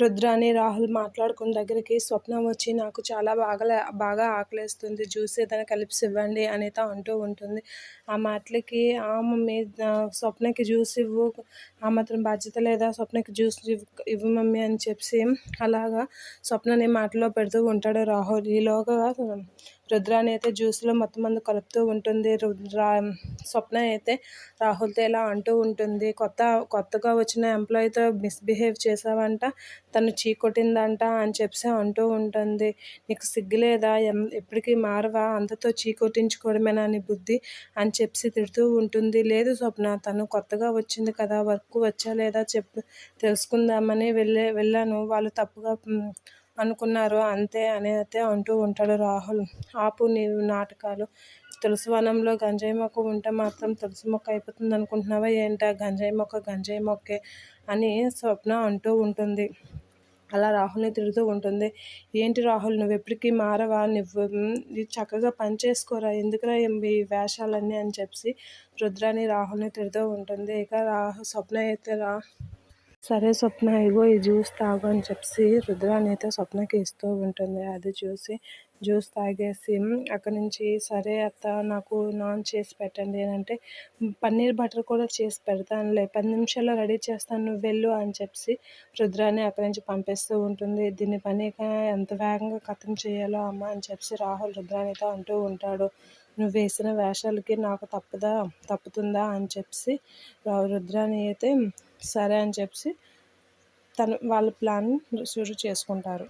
రుద్రాని, రాహుల్ మాట్లాడుకున్న దగ్గరికి స్వప్న వచ్చి నాకు చాలా బాగా ఆకలేస్తుంది. జ్యూస్ ఏదైనా కలిపేసి ఇవ్వండి అనిత అంటూ ఉంటుంది. ఆ మాటలకి మమ్మీ స్వప్నకి జ్యూస్ ఇవ్వు, ఆ మాత్రం బాధ్యత లేదా, స్వప్నకి జ్యూస్ ఇవ్వు మమ్మీ అని చెప్పి అలాగా స్వప్నని మాటలో పెడుతూ ఉంటాడు రాహుల్. ఈలోగా రుద్రాని అయితే జ్యూస్లో మొత్తం మందు కలుపుతూ ఉంటుంది. స్వప్న అయితే రాహుల్తో ఇలా అంటూ ఉంటుంది, కొత్తగా వచ్చిన ఎంప్లాయీతో మిస్బిహేవ్ చేసావంట, తను చీకొట్టిందంట అని చెప్పి అంటూ ఉంటుంది. నీకు సిగ్గులేదా, ఎప్పటికీ మారవా, అంతతో చీకొట్టించుకోవడమేనా నీ బుద్ధి అని చెప్పి తిడుతూ ఉంటుంది. లేదు స్వప్న, తను కొత్తగా వచ్చింది కదా, వర్క్ వచ్చా లేదా తెలుసుకుందామని వెళ్ళాను, వాళ్ళు తప్పుగా అనుకున్నారు అంతే అని అయితే అంటూ ఉంటాడు రాహుల్. ఆపు నీవు నాటకాలు, తులసి వనంలో గంజాయి మొక్క ఉంటే మాత్రం తులసి మొక్క అయిపోతుంది అనుకుంటున్నావా ఏంటా, గంజాయి మొక్కే అని స్వప్న అంటూ ఉంటుంది. అలా రాహుల్ని తిడుతూ ఉంటుంది. ఏంటి రాహుల్, నువ్వు ఎప్పటికీ మారవా, నువ్వు చక్కగా పని చేసుకోరా, ఎందుకురా ఈ వేషాలన్నీ అని చెప్పి రుద్రాని రాహుల్ని తిడుతూ ఉంటుంది. ఇక స్వప్న అయితే సరే స్వప్న, ఇగో ఈ జ్యూస్ తాగు అని చెప్పి రుద్రాని అయితే స్వప్నకి ఇస్తూ ఉంటుంది. అది చూసి జ్యూస్ తాగేసి అక్కడి నుంచి సరే అత్త, నాకు నాన్ చేసి పెట్టండి అంటే, పన్నీర్ బటర్ కూడా చేసి పెడతానులే, 10 నిమిషాల్లో రెడీ చేస్తాను, నువ్వు వెళ్ళు అని చెప్పి రుద్రాని అక్కడి నుంచి పంపిస్తూ ఉంటుంది. దీని పనిగా ఎంత వేగంగా ఖతం చేయాలో అమ్మ అని చెప్పి రాహుల్ రుద్రానితో అంటూ ఉంటాడు. నువ్వు వేసిన వేషాలకి నాకు తప్పుతుందా అని చెప్పి రుద్రాని అయితే సరే అని చెప్పి వాళ్ళ ప్లాన్ షురూ చేసుకుంటారు.